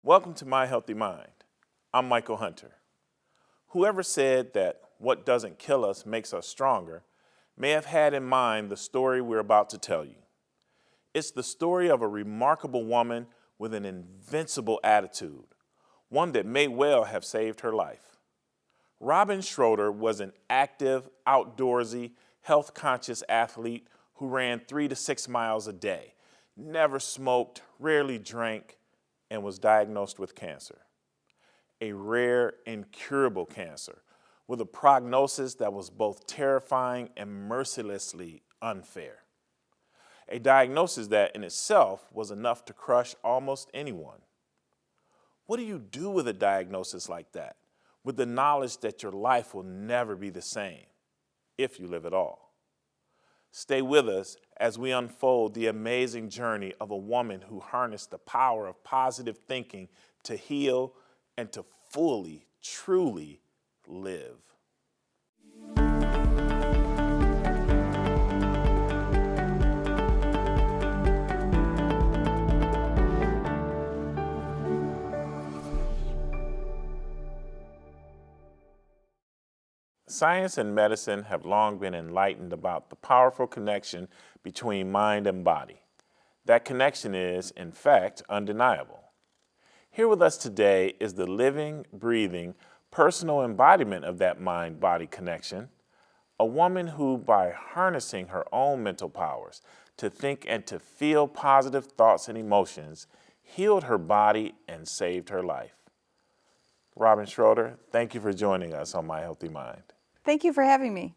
Welcome to My Healthy Mind. I'm Michael Hunter. Whoever said that what doesn't kill us makes us stronger may have had in mind the story we're about to tell you. It's the story of a remarkable woman with an invincible attitude, one that may well have saved her life. Robin Schroeder was an active, outdoorsy, health-conscious athlete who ran 3 to 6 miles a day, never smoked, rarely drank, and was diagnosed with cancer. A rare, incurable cancer with a prognosis that was both terrifying and mercilessly unfair. A diagnosis that in itself was enough to crush almost anyone. What do you do with a diagnosis like that, with the knowledge that your life will never be the same, if you live at all? Stay with us as we unfold the amazing journey of a woman who harnessed the power of positive thinking to heal and to fully, truly live. Science and medicine have long been enlightened about the powerful connection between mind and body. That connection is, in fact, undeniable. Here with us today is the living, breathing, personal embodiment of that mind-body connection, a woman who, by harnessing her own mental powers to think and to feel positive thoughts and emotions, healed her body and saved her life. Robin Schroeder, thank you for joining us on My Healthy Mind. Thank you for having me.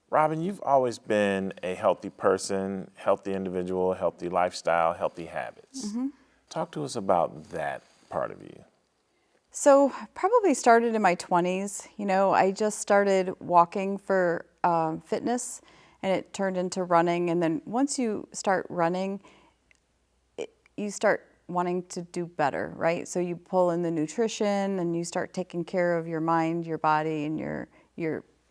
Robin, you've always been a healthy person, healthy individual, healthy lifestyle, healthy habits. Talk to us about that part of you. So probably started in my 20s. I just started walking for fitness, and it turned into running. And then once you start running, you start wanting to do better, right? So you pull in the nutrition and you start taking care of your mind, your body, and your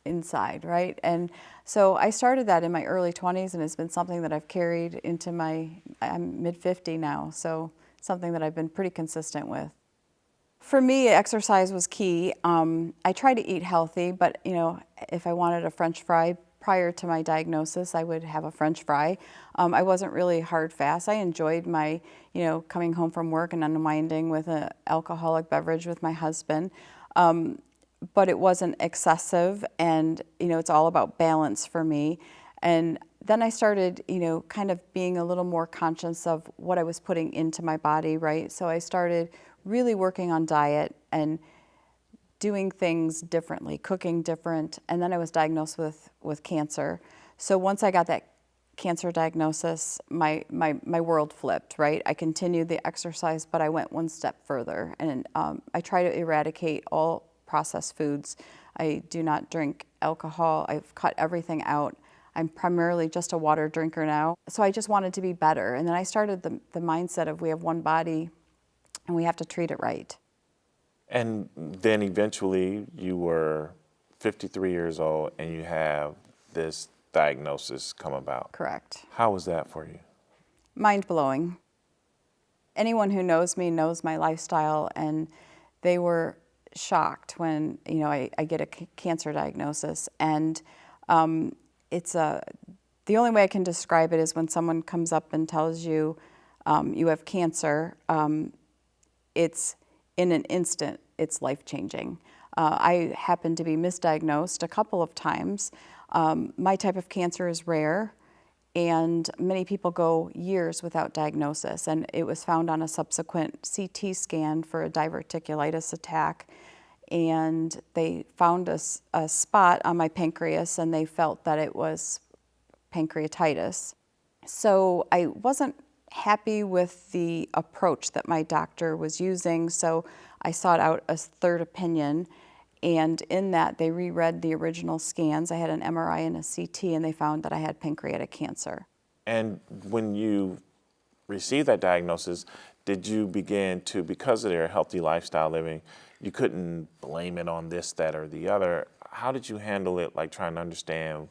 inside, right? And so I started that in my early 20s, and it's been something that I've carried into I'm mid-50 now, so something that I've been pretty consistent with. For me, exercise was key. I try to eat healthy, but if I wanted a French fry prior to my diagnosis, I would have a French fry. I wasn't really hard fast. I enjoyed my, coming home from work and unwinding with an alcoholic beverage with my husband. But it wasn't excessive, and it's all about balance for me. And then I started kind of being a little more conscious of what I was putting into my body, right? So I started really working on diet and doing things differently, cooking different, and then I was diagnosed with cancer. So once I got that cancer diagnosis, my world flipped, right? I continued the exercise, but I went one step further, and I try to eradicate all processed foods. I do not drink alcohol. I've cut everything out. I'm primarily just a water drinker now. So I just wanted to be better. And then I started the mindset of we have one body and we have to treat it right. And then eventually you were 53 years old and you have this diagnosis come about. Correct. How was that for you? Mind-blowing. Anyone who knows me knows my lifestyle, and they were shocked when I get a cancer diagnosis. And the only way I can describe it is when someone comes up and tells you you have cancer, it's in an instant, it's life-changing. I happened to be misdiagnosed a couple of times. My type of cancer is rare, and many people go years without diagnosis. And it was found on a subsequent CT scan for a diverticulitis attack. And they found a spot on my pancreas, and they felt that it was pancreatitis. So I wasn't happy with the approach that my doctor was using, so I sought out a third opinion. And in that, they reread the original scans. I had an MRI and a CT, and they found that I had pancreatic cancer. And when you received that diagnosis, did you begin to, because of their healthy lifestyle living, you couldn't blame it on this, that, or the other? How did you handle it, like trying to understand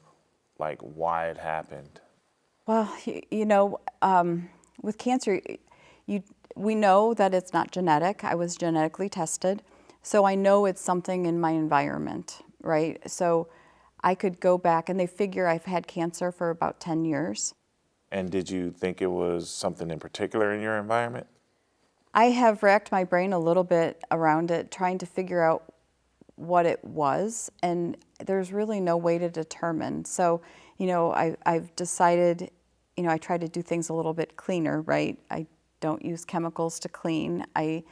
why it happened? Well, with cancer, we know that it's not genetic. I was genetically tested, so I know it's something in my environment, right? So I could go back, and they figure I've had cancer for about 10 years. And did you think it was something in particular in your environment? I have racked my brain a little bit around it, trying to figure out what it was, and there's really no way to determine. So, I've decided, I try to do things a little bit cleaner, right? I don't use chemicals to clean. I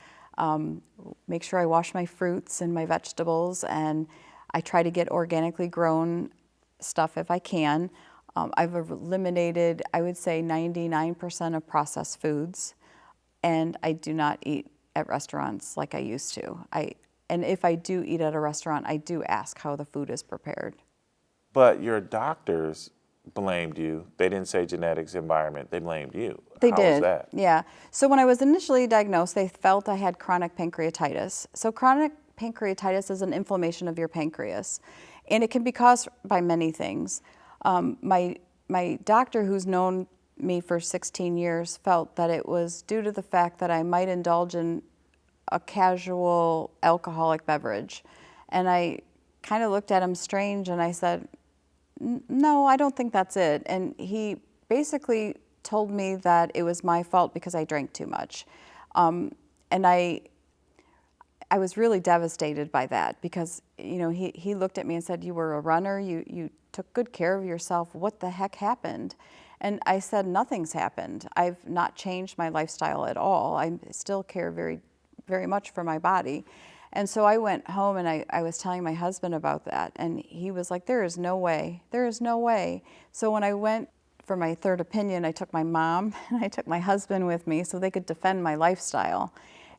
make sure I wash my fruits and my vegetables, and I try to get organically grown stuff if I can. I've eliminated, I would say, 99% of processed foods, and I do not eat at restaurants like I used to. And if I do eat at a restaurant, I do ask how the food is prepared. But your doctors blamed you. They didn't say genetics, environment. They blamed you. They How did. was that? Yeah. So when I was initially diagnosed, they felt I had chronic pancreatitis. So chronic pancreatitis is an inflammation of your pancreas, and it can be caused by many things. My doctor, who's known me for 16 years, felt that it was due to the fact that I might indulge in a casual alcoholic beverage. And I kind of looked at him strange, and I said, no, I don't think that's it. And he basically told me that it was my fault because I drank too much. And I was really devastated by that because, he looked at me and said, you were a runner, you took good care of yourself, what the heck happened? And I said, nothing's happened. I've not changed my lifestyle at all. I still care very, very much for my body. And so I went home, and I was telling my husband about that, and he was like, there is no way, there is no way. So when I went for my third opinion, I took my mom and I took my husband with me so they could defend my lifestyle.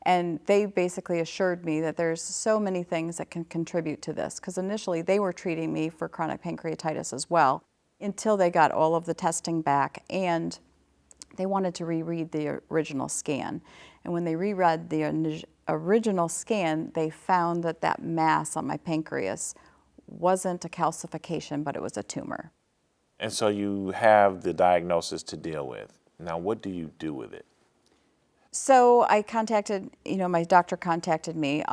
And they basically assured me that there's so many things that can contribute to this, because initially they were treating me for chronic pancreatitis as well, until they got all of the testing back, and they wanted to reread the original scan. And when they reread the original scan, they found that that mass on my pancreas wasn't a calcification, but it was a tumor. And so you have the diagnosis to deal with. Now, what do you do with it? So I contacted, my doctor contacted me.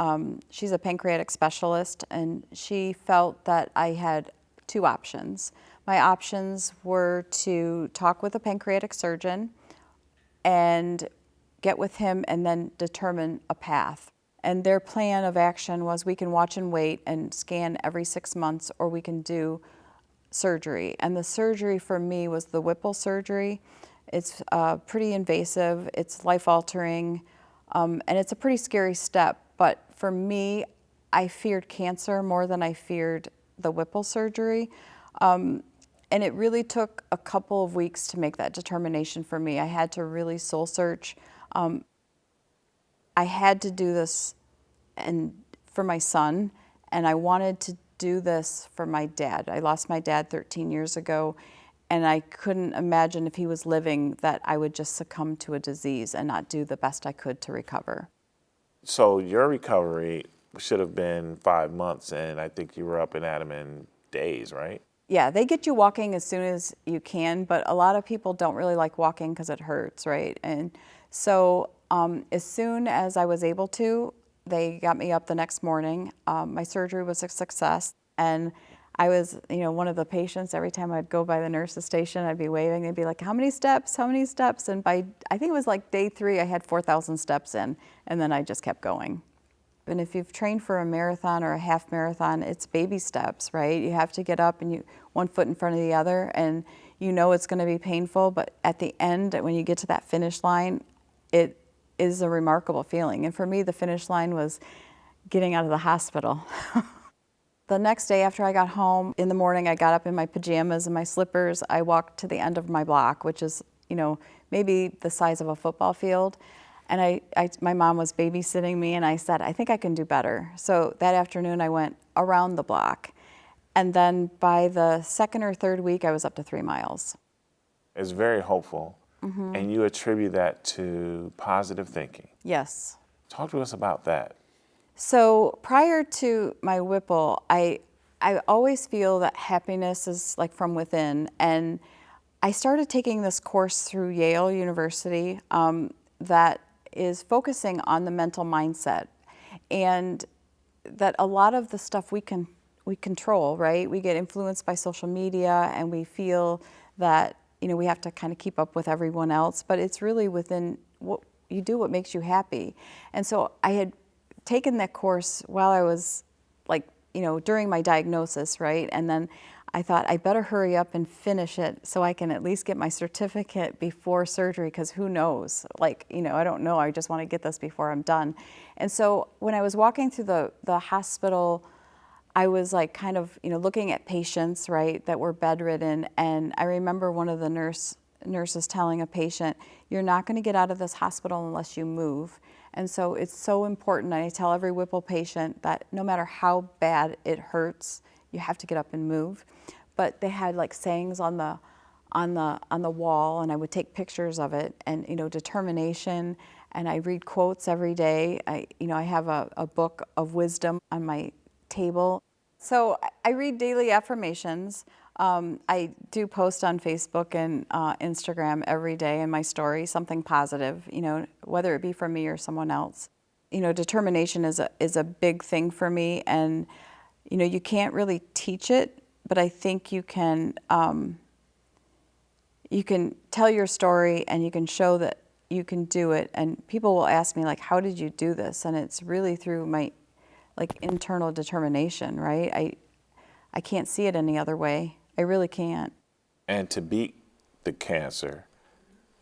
She's a pancreatic specialist, and she felt that I had two options. My options were to talk with a pancreatic surgeon and get with him and then determine a path. And their plan of action was we can watch and wait and scan every 6 months, or we can do surgery. And the surgery for me was the Whipple surgery. It's pretty invasive, it's life-altering, and it's a pretty scary step. But for me, I feared cancer more than I feared the Whipple surgery. And it really took a couple of weeks to make that determination for me. I had to really soul search. I had to do this for my son, and I wanted to do this for my dad. I lost my dad 13 years ago, and I couldn't imagine if he was living that I would just succumb to a disease and not do the best I could to recover. So your recovery should have been 5 months, and I think you were up and at 'em in days, right? Yeah, they get you walking as soon as you can, but a lot of people don't really like walking because it hurts, right? And so as soon as I was able to, they got me up the next morning. My surgery was a success, and I was, one of the patients. Every time I'd go by the nurse's station, I'd be waving. They'd be like, how many steps, how many steps? And I think it was like day 3, I had 4,000 steps in, and then I just kept going. And if you've trained for a marathon or a half marathon, it's baby steps, right? You have to get up and one foot in front of the other, and it's going to be painful, but at the end, when you get to that finish line, it is a remarkable feeling. And for me, the finish line was getting out of the hospital. The next day after I got home, in the morning, I got up in my pajamas and my slippers. I walked to the end of my block, which is, maybe the size of a football field. And my mom was babysitting me, and I said, I think I can do better. So that afternoon, I went around the block. And then by the second or third week, I was up to 3 miles. It's very hopeful, and you attribute that to positive thinking. Yes. Talk to us about that. So prior to my Whipple, I always feel that happiness is like from within. And I started taking this course through Yale University that is focusing on the mental mindset, and that a lot of the stuff we control, right? We get influenced by social media, and we feel that, you know, we have to kind of keep up with everyone else, but it's really within what you do, what makes you happy. And so I had taken that course while I was, like, you know, during my diagnosis, right? And then I thought I better hurry up and finish it so I can at least get my certificate before surgery, because who knows? Like, you know, I don't know. I just want to get this before I'm done. And so when I was walking through the hospital, I was like kind of, you know, looking at patients, right, that were bedridden. And I remember one of the nurses telling a patient, "You're not going to get out of this hospital unless you move." And so it's so important. I tell every Whipple patient that no matter how bad it hurts, you have to get up and move. But they had like sayings on the wall, and I would take pictures of it, and, you know, determination. And I read quotes every day. I have a book of wisdom on my table. So I read daily affirmations. I do post on Facebook and Instagram every day in my story, something positive, you know, whether it be from me or someone else. You know, determination is a big thing for me, and, you know, you can't really teach it, but I think you can tell your story, and you can show that you can do it. And people will ask me, like, how did you do this? And it's really through my, like, internal determination, right? I can't see it any other way. I really can't. And to beat the cancer,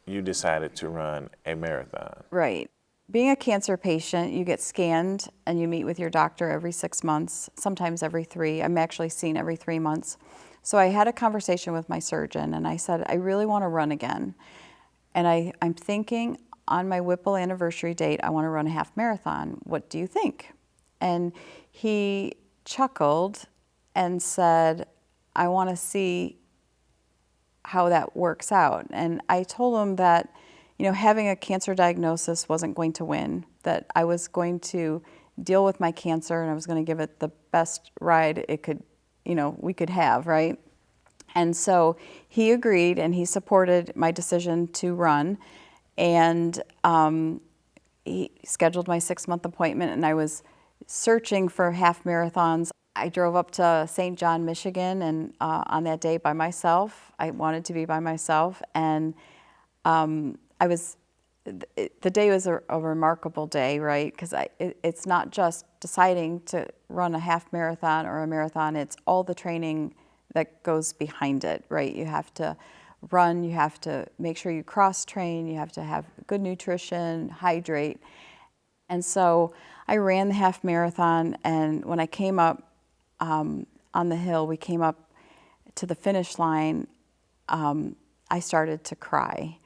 you decided to run a marathon. Right. Being a cancer patient, you get scanned and you meet with your doctor every 6 months, sometimes every 3. I'm actually seen every 3 months. So I had a conversation with my surgeon, and I said, I really want to run again. And I'm thinking on my Whipple anniversary date, I want to run a half marathon. What do you think? And he chuckled and said, I want to see how that works out. And I told him that, you know, having a cancer diagnosis wasn't going to win, that I was going to deal with my cancer, and I was going to give it the best ride it could, you know, we could have, right? And so he agreed, and he supported my decision to run. And he scheduled my 6-month appointment, and I was searching for half marathons. I drove up to St. John, Michigan, and on that day by myself. I wanted to be by myself, and the day was a remarkable day, right? Because it's not just deciding to run a half marathon or a marathon, it's all the training that goes behind it, right? You have to run, you have to make sure you cross-train, you have to have good nutrition, hydrate. And so I ran the half marathon, and when I came up on the hill, we came up to the finish line, I started to cry,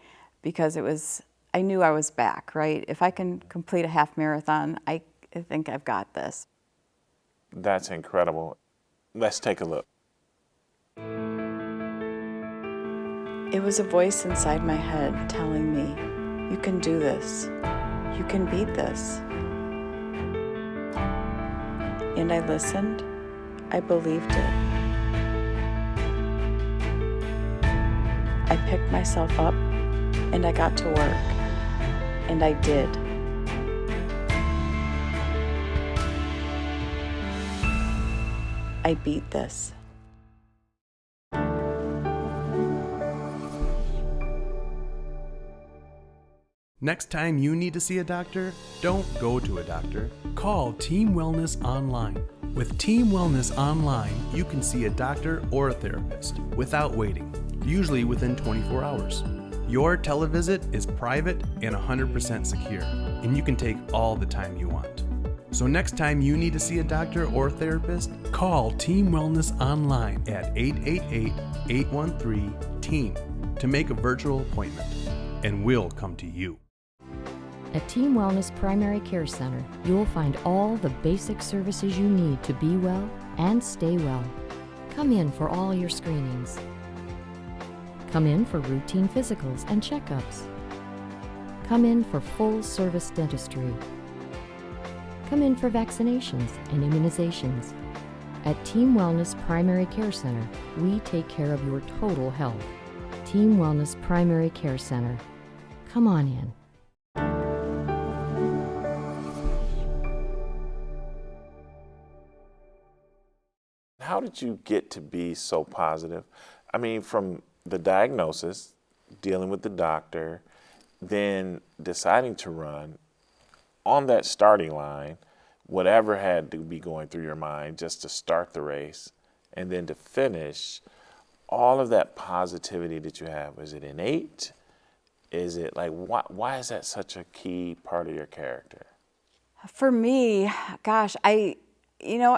because I knew I was back, right? If I can complete a half marathon, I think I've got this. That's incredible. Let's take a look. It was a voice inside my head telling me, you can do this. You can beat this. And I listened. I believed it. I picked myself up, and I got to work. And I did. I beat this. Next time you need to see a doctor, don't go to a doctor. Call Team Wellness Online. With Team Wellness Online, you can see a doctor or a therapist without waiting, usually within 24 hours. Your televisit is private and 100% secure, and you can take all the time you want. So next time you need to see a doctor or therapist, call Team Wellness Online at 888-813-TEAM to make a virtual appointment, and we'll come to you. At Team Wellness Primary Care Center, you will find all the basic services you need to be well and stay well. Come in for all your screenings. Come in for routine physicals and checkups. Come in for full-service dentistry. Come in for vaccinations and immunizations. At Team Wellness Primary Care Center, we take care of your total health. Team Wellness Primary Care Center. Come on in. how did you get to be so positive? I mean, from the diagnosis, dealing with the doctor, then deciding to run, on that starting line, whatever had to be going through your mind just to start the race and then to finish, all of that positivity that you have, is it innate? Is it like, why is that such a key part of your character? For me, gosh,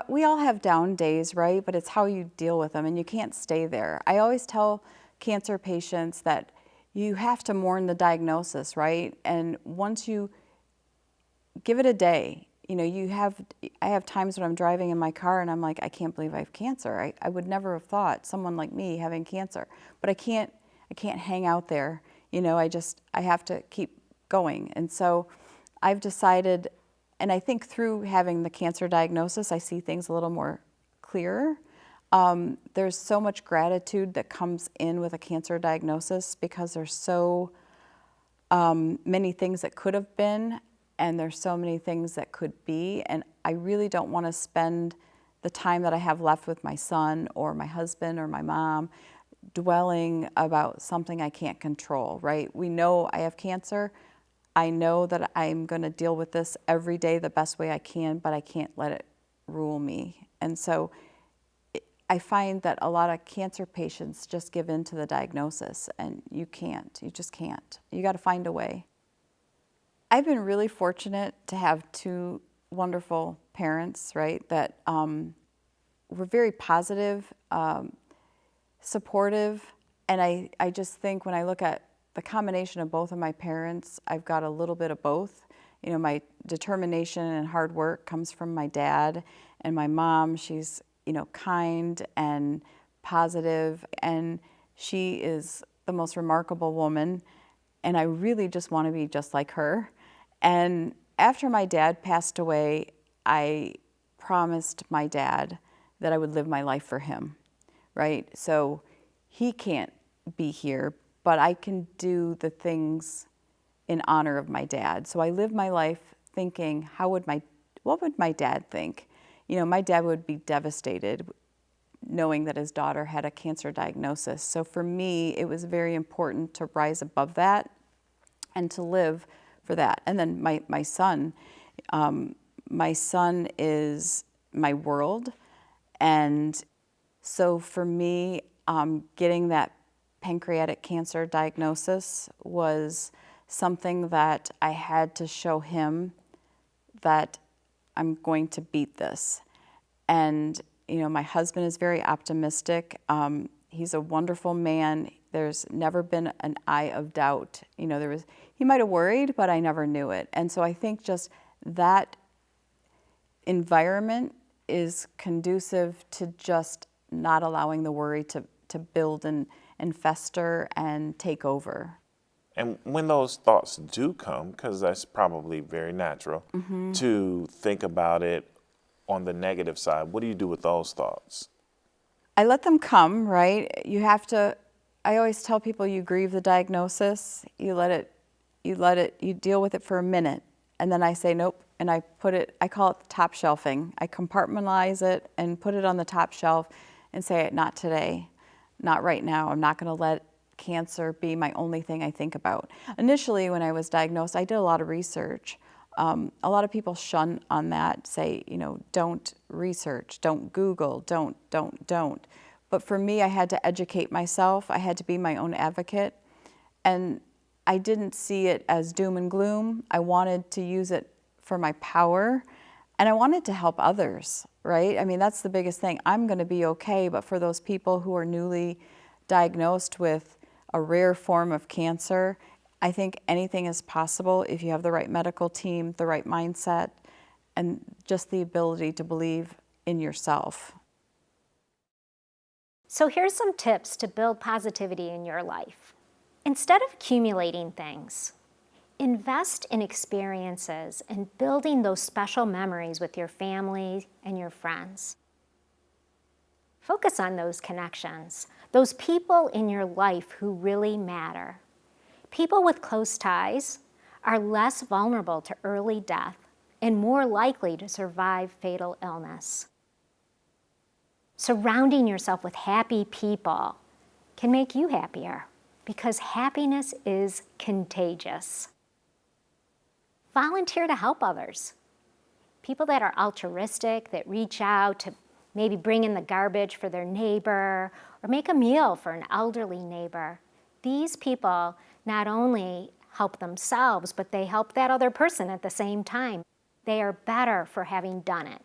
we all have down days, right? But it's how you deal with them, and you can't stay there. I always tell cancer patients that you have to mourn the diagnosis, right? And once you give it a day, I have times when I'm driving in my car and I'm like, I can't believe I have cancer. I would never have thought someone like me having cancer, but I can't hang out there. I have to keep going. And so I've decided, and I think through having the cancer diagnosis, I see things a little more clearer. There's so much gratitude that comes in with a cancer diagnosis because there's so many things that could have been, and there's so many things that could be, and I really don't want to spend the time that I have left with my son or my husband or my mom dwelling about something I can't control, right? We know I have cancer. I know that I'm going to deal with this every day the best way I can, but I can't let it rule me. And so I find that a lot of cancer patients just give in to the diagnosis, and you just can't. You got to find a way. I've been really fortunate to have two wonderful parents, right, that were very positive, supportive, and I just think when I look at the combination of both of my parents, I've got a little bit of both. My determination and hard work comes from my dad, and my mom, she's, kind and positive, and she is the most remarkable woman, and I really just want to be just like her. And after my dad passed away, I promised my dad that I would live my life for him, right? So he can't be here, but I can do the things in honor of my dad. So I live my life thinking, what would my dad think? My dad would be devastated knowing that his daughter had a cancer diagnosis. So for me, it was very important to rise above that and to live for that. And then my son is my world. And so for me, getting that pancreatic cancer diagnosis was something that I had to show him that I'm going to beat this. And, my husband is very optimistic. He's a wonderful man. There's never been an eye of doubt. He might have worried, but I never knew it. And so I think just that environment is conducive to just not allowing the worry to build and fester and take over. And when those thoughts do come, because that's probably very natural, to think about it on the negative side, what do you do with those thoughts? I let them come, right? I always tell people you grieve the diagnosis, you deal with it for a minute, and then I say nope, and I call it top shelving. I compartmentalize it and put it on the top shelf and say, not today, not right now. I'm not going to let cancer be my only thing I think about. Initially, when I was diagnosed, I did a lot of research. A lot of people shun on that, say, don't research, don't Google, don't. But for me, I had to educate myself. I had to be my own advocate. And I didn't see it as doom and gloom. I wanted to use it for my power, and I wanted to help others, right? I mean, that's the biggest thing. I'm going to be okay, but for those people who are newly diagnosed with a rare form of cancer, I think anything is possible if you have the right medical team, the right mindset, and just the ability to believe in yourself. So here's some tips to build positivity in your life. Instead of accumulating things, invest in experiences and building those special memories with your family and your friends. Focus on those connections, those people in your life who really matter. People with close ties are less vulnerable to early death and more likely to survive fatal illness. Surrounding yourself with happy people can make you happier because happiness is contagious. Volunteer to help others. People that are altruistic, that reach out to maybe bring in the garbage for their neighbor or make a meal for an elderly neighbor. These people not only help themselves, but they help that other person at the same time. They are better for having done it.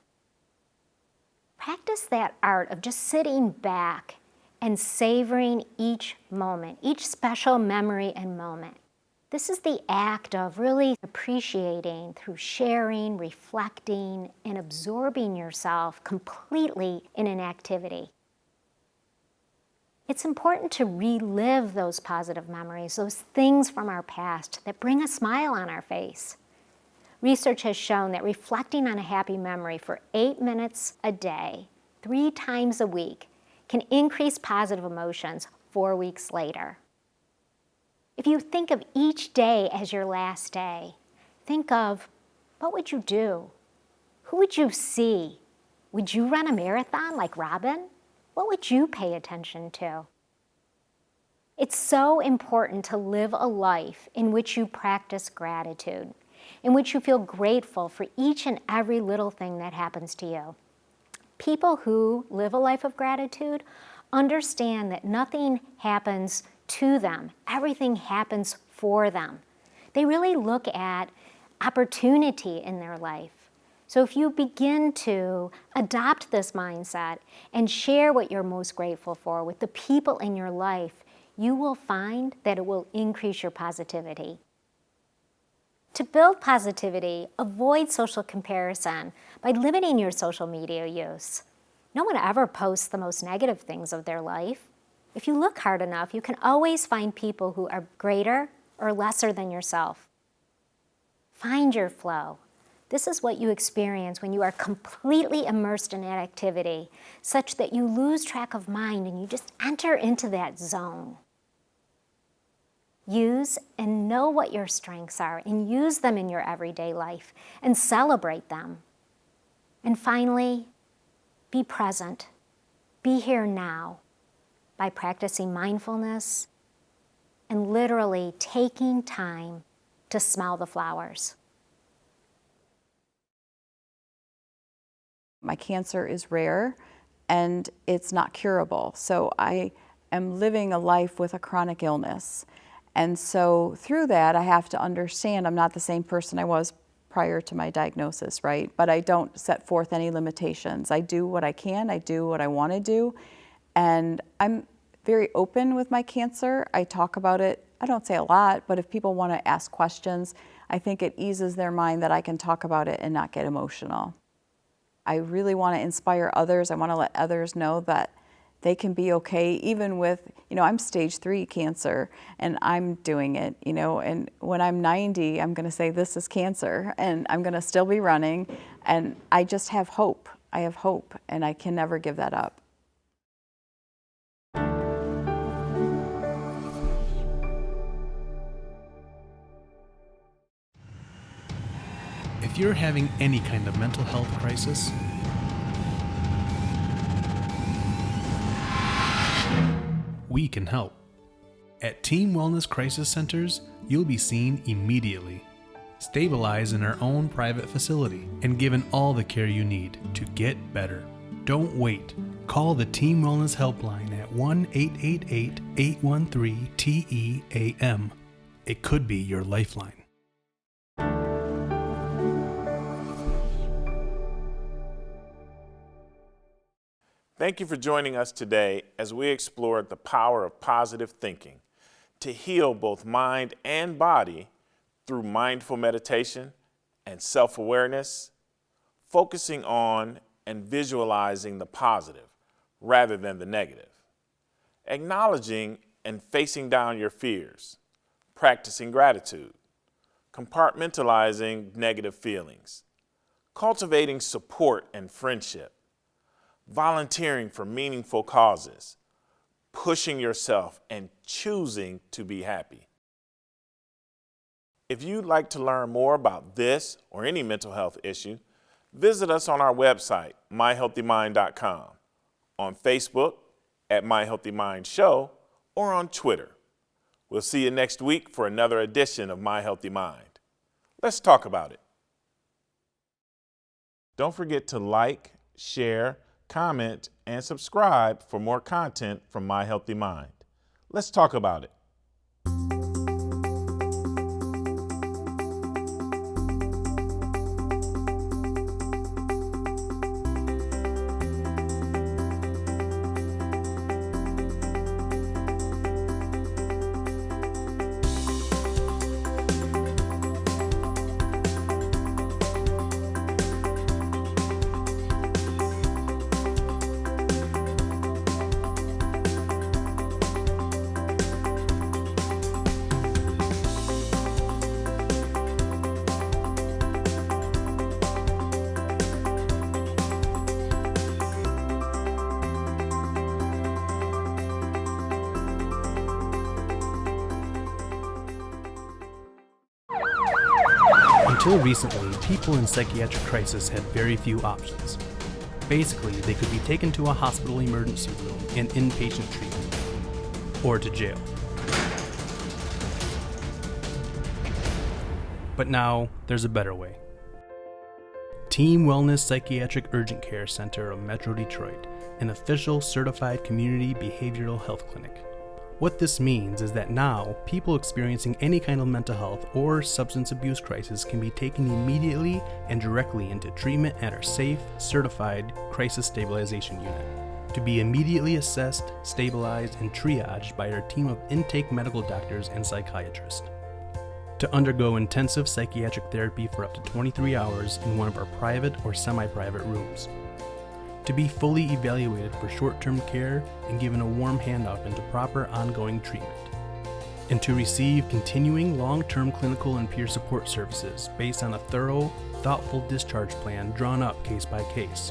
Practice that art of just sitting back and savoring each moment, each special memory and moment. This is the act of really appreciating through sharing, reflecting, and absorbing yourself completely in an activity. It's important to relive those positive memories, those things from our past that bring a smile on our face. Research has shown that reflecting on a happy memory for 8 minutes a day, 3 times a week, can increase positive emotions 4 weeks later. If you think of each day as your last day, think of what would you do? Who would you see? Would you run a marathon like Robin? What would you pay attention to? It's so important to live a life in which you practice gratitude, in which you feel grateful for each and every little thing that happens to you. People who live a life of gratitude understand that nothing happens to them. Everything happens for them. They really look at opportunity in their life. So if you begin to adopt this mindset and share what you're most grateful for with the people in your life, you will find that it will increase your positivity. To build positivity, avoid social comparison by limiting your social media use. No one ever posts the most negative things of their life. If you look hard enough, you can always find people who are greater or lesser than yourself. Find your flow. This is what you experience when you are completely immersed in an activity, such that you lose track of mind and you just enter into that zone. Use and know what your strengths are and use them in your everyday life and celebrate them. And finally, be present. Be here now by practicing mindfulness and literally taking time to smell the flowers. My cancer is rare and it's not curable. So I am living a life with a chronic illness. And so through that, I have to understand I'm not the same person I was prior to my diagnosis, right? But I don't set forth any limitations. I do what I can, I do what I want to do. And I'm very open with my cancer. I talk about it, I don't say a lot, but if people want to ask questions, I think it eases their mind that I can talk about it and not get emotional. I really want to inspire others. I want to let others know that they can be okay, even with, I'm stage 3 cancer and I'm doing it, and when I'm 90, I'm going to say this is cancer and I'm going to still be running. And I just have hope. I have hope and I can never give that up. If you're having any kind of mental health crisis, we can help. At Team Wellness Crisis Centers, you'll be seen immediately, stabilized in our own private facility, and given all the care you need to get better. Don't wait. Call the Team Wellness Helpline at 1-888-813-TEAM. It could be your lifeline. Thank you for joining us today as we explored the power of positive thinking to heal both mind and body through mindful meditation and self-awareness, focusing on and visualizing the positive rather than the negative, acknowledging and facing down your fears, practicing gratitude, compartmentalizing negative feelings, cultivating support and friendship, volunteering for meaningful causes, pushing yourself, and choosing to be happy. If you'd like to learn more about this or any mental health issue, visit us on our website, myhealthymind.com. on Facebook at My Healthy Mind Show, or on Twitter. We'll see you next week for another edition of My Healthy Mind. Let's talk about it. Don't forget to like, share, comment, and subscribe for more content from My Healthy Mind. Let's talk about it. Until recently, people in psychiatric crisis had very few options. Basically, they could be taken to a hospital emergency room and inpatient treatment, or to jail. But now, there's a better way. Team Wellness Psychiatric Urgent Care Center of Metro Detroit, an official certified community behavioral health clinic. What this means is that now, people experiencing any kind of mental health or substance abuse crisis can be taken immediately and directly into treatment at our safe, certified crisis stabilization unit, to be immediately assessed, stabilized, and triaged by our team of intake medical doctors and psychiatrists, to undergo intensive psychiatric therapy for up to 23 hours in one of our private or semi-private rooms, to be fully evaluated for short-term care and given a warm handoff into proper ongoing treatment, and to receive continuing long-term clinical and peer support services based on a thorough, thoughtful discharge plan drawn up case by case.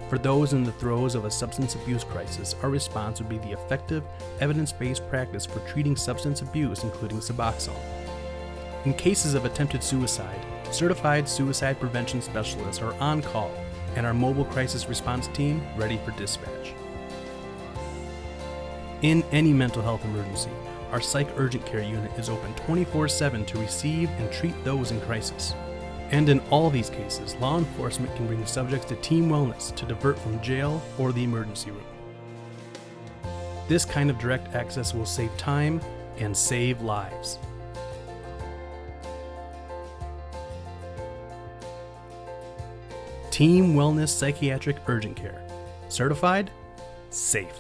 For those in the throes of a substance abuse crisis, our response would be the effective, evidence-based practice for treating substance abuse, including Suboxone. In cases of attempted suicide, certified suicide prevention specialists are on call, and our mobile crisis response team ready for dispatch. In any mental health emergency, our Psych Urgent Care unit is open 24/7 to receive and treat those in crisis. And in all these cases, law enforcement can bring subjects to Team Wellness to divert from jail or the emergency room. This kind of direct access will save time and save lives. Team Wellness Psychiatric Urgent Care. Certified, safe.